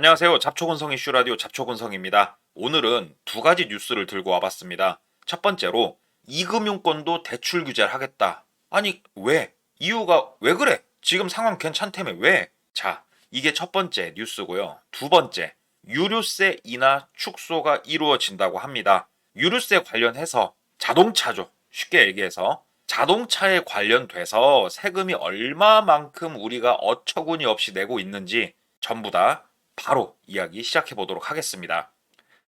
안녕하세요. 잡초근성 이슈 라디오 잡초근성입니다. 오늘은 두 가지 뉴스를 들고 와봤습니다. 첫 번째로 이금융권도 대출 규제를 하겠다. 아니 왜? 이유가 왜 그래? 지금 상황 괜찮다며 왜? 자, 이게 첫 번째 뉴스고요. 두 번째, 유류세 인하 축소가 이루어진다고 합니다. 유류세 관련해서 자동차죠. 쉽게 얘기해서 자동차에 관련돼서 세금이 얼마만큼 우리가 어처구니 없이 내고 있는지 전부 다 바로 이야기 시작해 보도록 하겠습니다.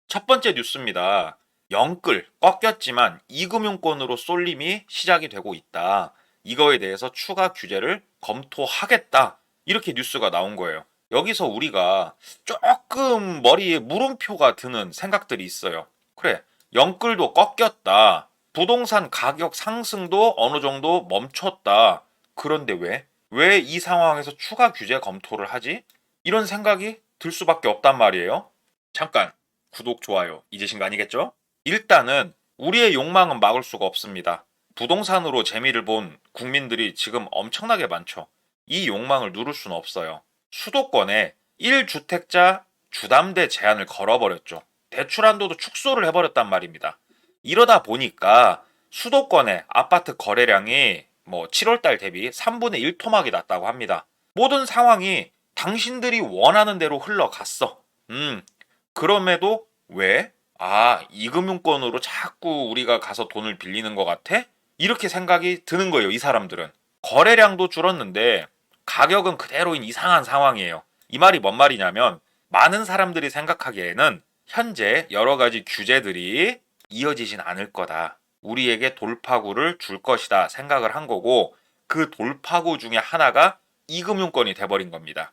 첫 번째 뉴스입니다. 영끌 꺾였지만 이금융권으로 쏠림이 시작이 되고 있다. 이거에 대해서 추가 규제를 검토하겠다. 이렇게 뉴스가 나온 거예요. 여기서 우리가 조금 머리에 물음표가 드는 생각들이 있어요. 그래, 영끌도 꺾였다. 부동산 가격 상승도 어느 정도 멈췄다. 그런데 왜? 왜 이 상황에서 추가 규제 검토를 하지? 이런 생각이 들 수밖에 없단 말이에요. 잠깐 구독, 좋아요 잊으신 거 아니겠죠? 일단은 우리의 욕망은 막을 수가 없습니다. 부동산으로 재미를 본 국민들이 지금 엄청나게 많죠. 이 욕망을 누를 수는 없어요. 수도권에 1주택자 주담대 제한을 걸어버렸죠. 대출 한도도 축소를 해버렸단 말입니다. 이러다 보니까 수도권의 아파트 거래량이 7월달 대비 3분의 1 토막이 났다고 합니다. 모든 상황이 당신들이 원하는 대로 흘러갔어. 그럼에도 왜? 이금융권으로 자꾸 우리가 가서 돈을 빌리는 것 같아? 이렇게 생각이 드는 거예요, 이 사람들은. 거래량도 줄었는데 가격은 그대로인 이상한 상황이에요. 이 말이 뭔 말이냐면 많은 사람들이 생각하기에는 현재 여러 가지 규제들이 이어지진 않을 거다. 우리에게 돌파구를 줄 것이다 생각을 한 거고 그 돌파구 중에 하나가 이금융권이 돼버린 겁니다.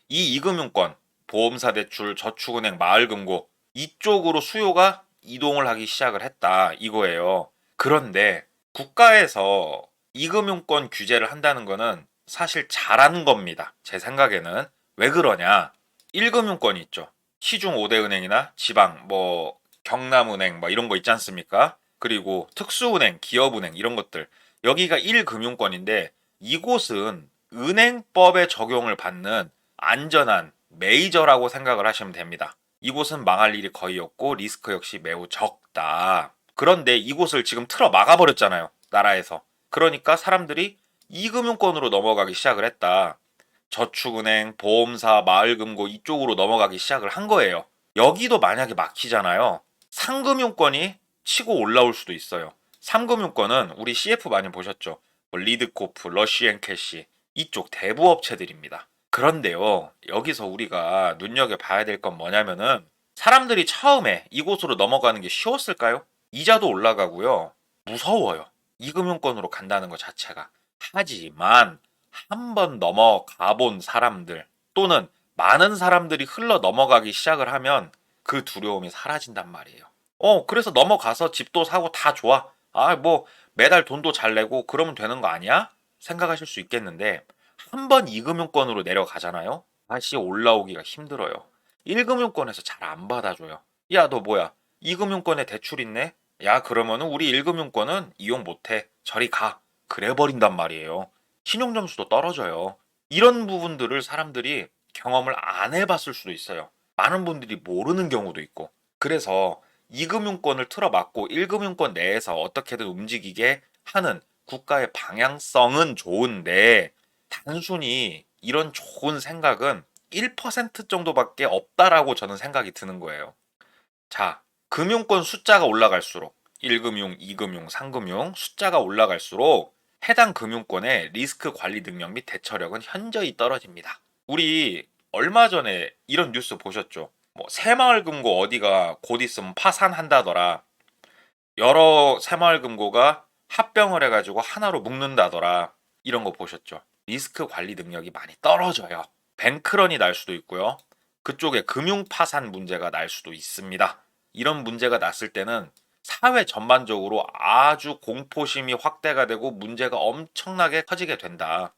이 이금융권, 보험사 대출, 저축은행, 마을금고 이쪽으로 수요가 이동을 하기 시작을 했다 이거예요. 그런데 국가에서 이금융권 규제를 한다는 거는 사실 잘하는 겁니다. 제 생각에는. 왜 그러냐? 1금융권이 있죠. 시중 5대 은행이나 지방 경남은행 이런 거 있지 않습니까? 그리고 특수은행, 기업은행 이런 것들. 여기가 1금융권인데 이곳은 은행법에 적용을 받는 안전한 메이저라고 생각을 하시면 됩니다. 이곳은 망할 일이 거의 없고 리스크 역시 매우 적다. 그런데 이곳을 지금 틀어 막아버렸잖아요. 나라에서. 그러니까 사람들이 이금융권으로 넘어가기 시작을 했다. 저축은행, 보험사, 마을금고 이쪽으로 넘어가기 시작을 한 거예요. 여기도 만약에 막히잖아요. 상금융권이 치고 올라올 수도 있어요. 상금융권은 우리 CF 많이 보셨죠? 리드코프, 러시앤캐시 이쪽 대부업체들입니다. 그런데요, 여기서 우리가 눈여겨봐야 될 건 뭐냐면은 사람들이 처음에 이곳으로 넘어가는 게 쉬웠을까요? 이자도 올라가고요. 무서워요. 이금융권으로 간다는 것 자체가. 하지만 한 번 넘어가 본 사람들 또는 많은 사람들이 흘러 넘어가기 시작을 하면 그 두려움이 사라진단 말이에요. 그래서 넘어가서 집도 사고 다 좋아. 매달 돈도 잘 내고 그러면 되는 거 아니야? 생각하실 수 있겠는데 한 번 2금융권으로 내려가잖아요. 다시 올라오기가 힘들어요. 1금융권에서 잘 안 받아줘요. 야, 너 뭐야? 2금융권에 대출 있네? 야, 그러면은 우리 1금융권은 이용 못해. 저리 가. 그래 버린단 말이에요. 신용점수도 떨어져요. 이런 부분들을 사람들이 경험을 안 해봤을 수도 있어요. 많은 분들이 모르는 경우도 있고. 그래서 2금융권을 틀어막고 1금융권 내에서 어떻게든 움직이게 하는 국가의 방향성은 좋은데 단순히 이런 좋은 생각은 1% 정도밖에 없다라고 저는 생각이 드는 거예요. 자, 금융권 숫자가 올라갈수록 1금융, 2금융, 3금융 숫자가 올라갈수록 해당 금융권의 리스크 관리 능력 및 대처력은 현저히 떨어집니다. 우리 얼마 전에 이런 뉴스 보셨죠? 새마을금고 어디가 곧 있으면 파산한다더라. 여러 새마을금고가 합병을 해가지고 하나로 묶는다더라. 이런 거 보셨죠? 리스크 관리 능력이 많이 떨어져요. 뱅크런이 날 수도 있고요. 그쪽에 금융 파산 문제가 날 수도 있습니다. 이런 문제가 났을 때는 사회 전반적으로 아주 공포심이 확대가 되고 문제가 엄청나게 커지게 된다.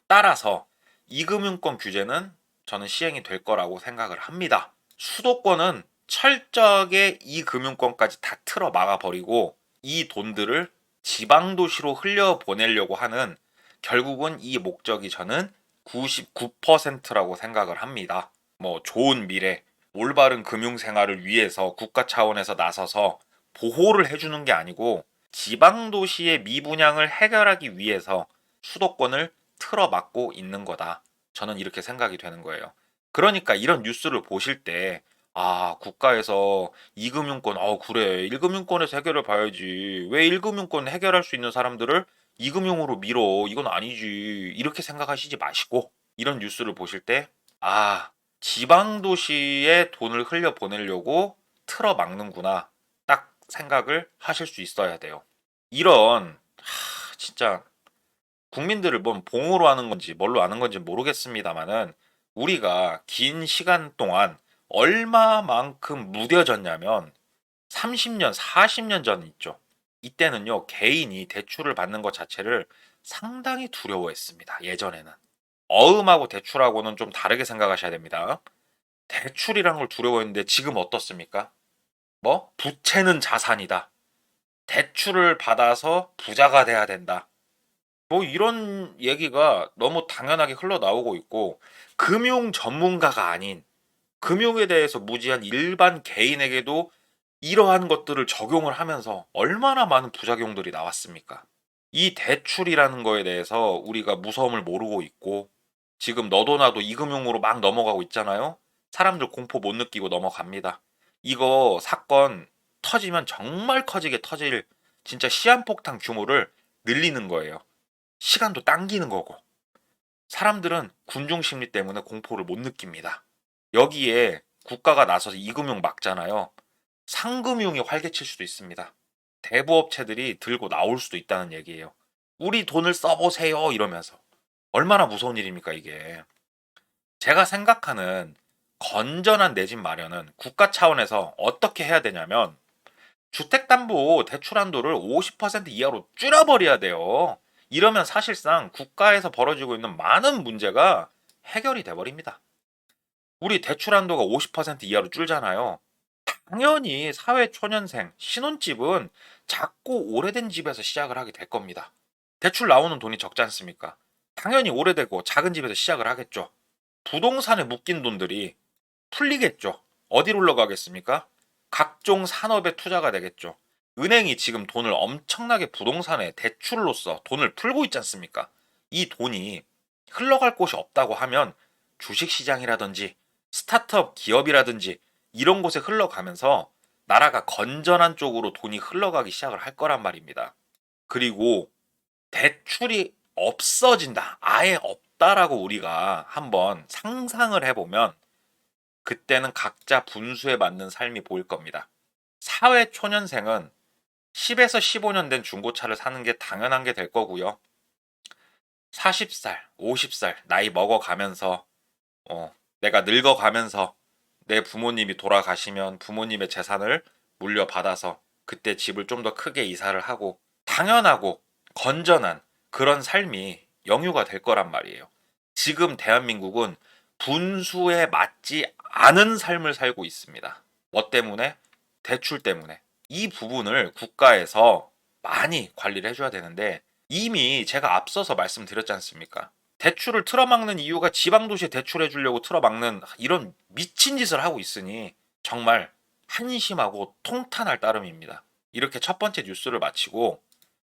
따라서 이금융권 규제는 저는 시행이 될 거라고 생각을 합니다. 수도권은 철저하게 이 금융권까지 다 틀어 막아버리고 이 돈들을 지방도시로 흘려보내려고 하는 결국은 이 목적이 저는 99%라고 생각을 합니다. 뭐 좋은 미래, 올바른 금융 생활을 위해서 국가 차원에서 나서서 보호를 해주는 게 아니고 지방 도시의 미분양을 해결하기 위해서 수도권을 틀어막고 있는 거다. 저는 이렇게 생각이 되는 거예요. 그러니까 이런 뉴스를 보실 때 국가에서 2금융권, 그래. 1금융권에서 해결을 봐야지. 왜 1금융권 해결할 수 있는 사람들을 2금융으로 밀어? 이건 아니지. 이렇게 생각하시지 마시고, 이런 뉴스를 보실 때, 지방 도시에 돈을 흘려 보내려고 틀어 막는구나. 딱 생각을 하실 수 있어야 돼요. 이런, 진짜, 국민들을 뭔 봉으로 하는 건지 뭘로 하는 건지 모르겠습니다만은, 우리가 긴 시간 동안 얼마만큼 무뎌졌냐면 30년, 40년 전 있죠. 이때는요, 개인이 대출을 받는 것 자체를 상당히 두려워했습니다. 예전에는. 어음하고 대출하고는 좀 다르게 생각하셔야 됩니다. 대출이란 걸 두려워했는데 지금 어떻습니까? 뭐? 부채는 자산이다. 대출을 받아서 부자가 돼야 된다. 뭐 이런 얘기가 너무 당연하게 흘러나오고 있고, 금융 전문가가 아닌 금융에 대해서 무지한 일반 개인에게도 이러한 것들을 적용을 하면서 얼마나 많은 부작용들이 나왔습니까? 이 대출이라는 거에 대해서 우리가 무서움을 모르고 있고, 지금 너도 나도 이금융으로 막 넘어가고 있잖아요. 사람들 공포 못 느끼고 넘어갑니다. 이거 사건 터지면 정말 커지게 터질, 진짜 시한폭탄 규모를 늘리는 거예요. 시간도 당기는 거고. 사람들은 군중 심리 때문에 공포를 못 느낍니다. 여기에 국가가 나서서 이금융 막잖아요. 상금융이 활개칠 수도 있습니다. 대부업체들이 들고 나올 수도 있다는 얘기예요. 우리 돈을 써보세요 이러면서. 얼마나 무서운 일입니까 이게. 제가 생각하는 건전한 내 집 마련은 국가 차원에서 어떻게 해야 되냐면, 주택담보 대출 한도를 50% 이하로 줄여버려야 돼요. 이러면 사실상 국가에서 벌어지고 있는 많은 문제가 해결이 돼버립니다. 우리 대출 한도가 50% 이하로 줄잖아요. 당연히 사회 초년생, 신혼집은 작고 오래된 집에서 시작을 하게 될 겁니다. 대출 나오는 돈이 적지 않습니까? 당연히 오래되고 작은 집에서 시작을 하겠죠. 부동산에 묶인 돈들이 풀리겠죠. 어디로 흘러가겠습니까? 각종 산업에 투자가 되겠죠. 은행이 지금 돈을 엄청나게 부동산에 대출로서 돈을 풀고 있지 않습니까? 이 돈이 흘러갈 곳이 없다고 하면 주식시장이라든지 스타트업 기업이라든지 이런 곳에 흘러가면서 나라가 건전한 쪽으로 돈이 흘러가기 시작을 할 거란 말입니다. 그리고 대출이 없어진다, 아예 없다라고 우리가 한번 상상을 해보면 그때는 각자 분수에 맞는 삶이 보일 겁니다. 사회 초년생은 10에서 15년 된 중고차를 사는 게 당연한 게 될 거고요. 40살, 50살 나이 먹어가면서 내가 늙어가면서 내 부모님이 돌아가시면 부모님의 재산을 물려받아서 그때 집을 좀 더 크게 이사를 하고 당연하고 건전한 그런 삶이 영유가 될 거란 말이에요. 지금 대한민국은 분수에 맞지 않은 삶을 살고 있습니다. 뭐 때문에? 대출 때문에. 이 부분을 국가에서 많이 관리를 해줘야 되는데, 이미 제가 앞서서 말씀드렸지 않습니까? 대출을 틀어막는 이유가 지방도시에 대출해 주려고 틀어막는 이런 미친 짓을 하고 있으니 정말 한심하고 통탄할 따름입니다. 이렇게 첫 번째 뉴스를 마치고,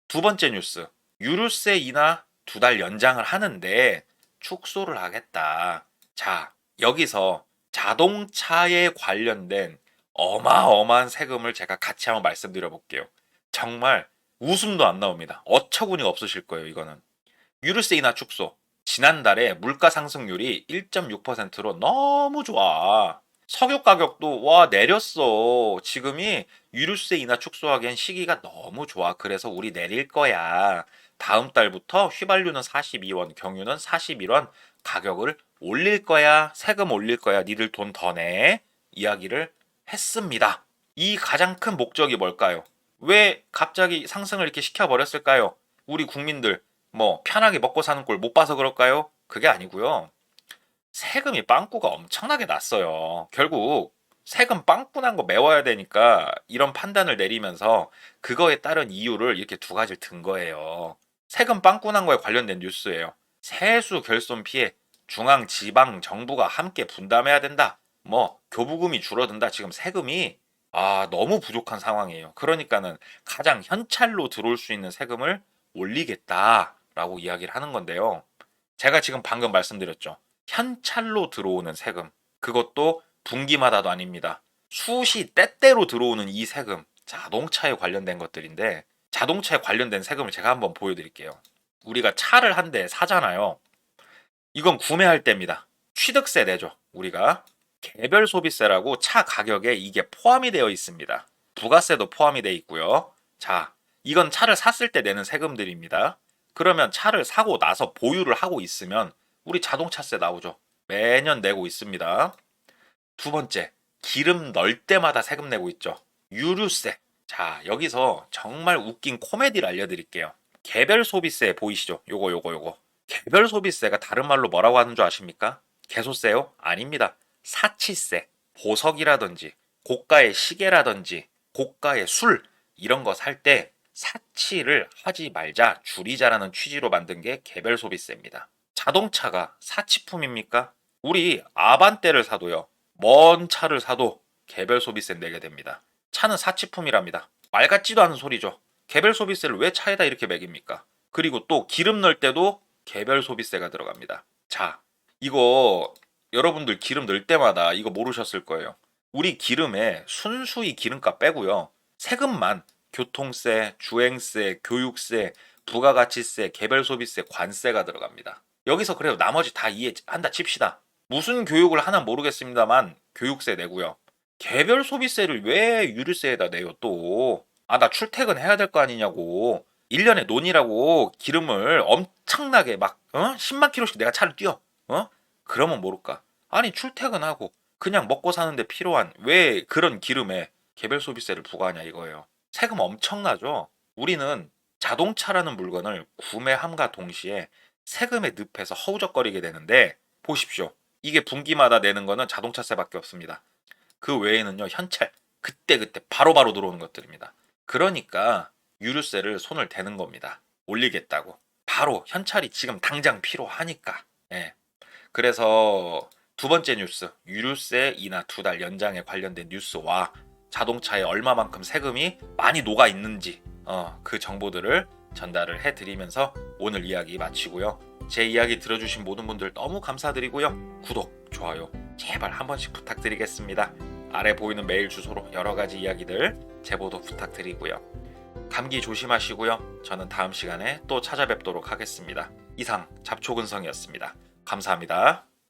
두 번째 뉴스, 유류세 인하 2달 연장을 하는데 축소를 하겠다. 자, 여기서 자동차에 관련된 어마어마한 세금을 제가 같이 한번 말씀드려 볼게요. 정말 웃음도 안 나옵니다. 어처구니가 없으실 거예요, 이거는. 유류세 인하 축소. 지난달에 물가 상승률이 1.6%로 너무 좋아. 석유 가격도 내렸어. 지금이 유류세 인하 축소하기엔 시기가 너무 좋아. 그래서 우리 내릴 거야. 다음 달부터 휘발유는 42원, 경유는 41원 가격을 올릴 거야. 세금 올릴 거야. 니들 돈 더 내. 이야기를 했습니다. 이 가장 큰 목적이 뭘까요? 왜 갑자기 상승을 이렇게 시켜버렸을까요? 우리 국민들 편하게 먹고 사는 꼴 못 봐서 그럴까요? 그게 아니고요. 세금이 빵꾸가 엄청나게 났어요. 결국 세금 빵꾸 난 거 메워야 되니까 이런 판단을 내리면서 그거에 따른 이유를 이렇게 두 가지를 든 거예요. 세금 빵꾸 난 거에 관련된 뉴스예요. 세수 결손 피해 중앙 지방 정부가 함께 분담해야 된다. 뭐 교부금이 줄어든다. 지금 세금이 너무 부족한 상황이에요. 그러니까는 가장 현찰로 들어올 수 있는 세금을 올리겠다라고 이야기를 하는 건데요. 제가 지금 방금 말씀드렸죠. 현찰로 들어오는 세금. 그것도 분기마다도 아닙니다. 수시 때때로 들어오는 이 세금. 자동차에 관련된 것들인데 자동차에 관련된 세금을 제가 한번 보여드릴게요. 우리가 차를 한 대 사잖아요. 이건 구매할 때입니다. 취득세 내죠. 우리가 개별 소비세라고 차 가격에 이게 포함이 되어 있습니다. 부가세도 포함이 되어 있고요. 자, 이건 차를 샀을 때 내는 세금들입니다. 그러면 차를 사고 나서 보유를 하고 있으면 우리 자동차세 나오죠. 매년 내고 있습니다. 두 번째, 기름 넣을 때마다 세금 내고 있죠. 유류세. 자, 여기서 정말 웃긴 코미디를 알려드릴게요. 개별 소비세 보이시죠? 요거. 개별 소비세가 다른 말로 뭐라고 하는 줄 아십니까? 개소세요? 아닙니다. 사치세. 보석이라든지 고가의 시계라든지 고가의 술 이런 거 살 때 사치를 하지 말자, 줄이자라는 취지로 만든 게 개별 소비세입니다. 자동차가 사치품입니까? 우리 아반떼를 사도요. 먼 차를 사도 개별 소비세 내게 됩니다. 차는 사치품이랍니다. 말 같지도 않은 소리죠. 개별 소비세를 왜 차에다 이렇게 매깁니까? 그리고 또 기름 넣을 때도 개별 소비세가 들어갑니다. 자, 이거 여러분들 기름 넣을 때마다 이거 모르셨을 거예요. 우리 기름에 순수히 기름값 빼고요. 세금만 교통세, 주행세, 교육세, 부가가치세, 개별 소비세, 관세가 들어갑니다. 여기서 그래도 나머지 다 이해한다 칩시다. 무슨 교육을 하나 모르겠습니다만 교육세 내고요. 개별 소비세를 왜 유류세에다 내요 또. 나 출퇴근해야 될 거 아니냐고. 1년에 논이라고 기름을 엄청나게 막 10만 킬로씩 내가 차를 뛰어. 그러면 모를까. 아니 출퇴근하고 그냥 먹고 사는데 필요한 왜 그런 기름에 개별 소비세를 부과하냐 이거예요. 세금 엄청나죠. 우리는 자동차라는 물건을 구매함과 동시에 세금에 늪에서 허우적거리게 되는데 보십시오. 이게 분기마다 내는 거는 자동차세밖에 없습니다. 그 외에는요 현찰 그때그때 바로바로 들어오는 것들입니다. 그러니까 유류세를 손을 대는 겁니다. 올리겠다고. 바로 현찰이 지금 당장 필요하니까. 예. 그래서 두 번째 뉴스, 유류세 인하 2달 연장에 관련된 뉴스와 자동차에 얼마만큼 세금이 많이 녹아 있는지 그 정보들을 전달을 해드리면서 오늘 이야기 마치고요. 제 이야기 들어주신 모든 분들 너무 감사드리고요. 구독, 좋아요 제발 한 번씩 부탁드리겠습니다. 아래 보이는 메일 주소로 여러 가지 이야기들 제보도 부탁드리고요. 감기 조심하시고요. 저는 다음 시간에 또 찾아뵙도록 하겠습니다. 이상 잡초근성이었습니다. 감사합니다.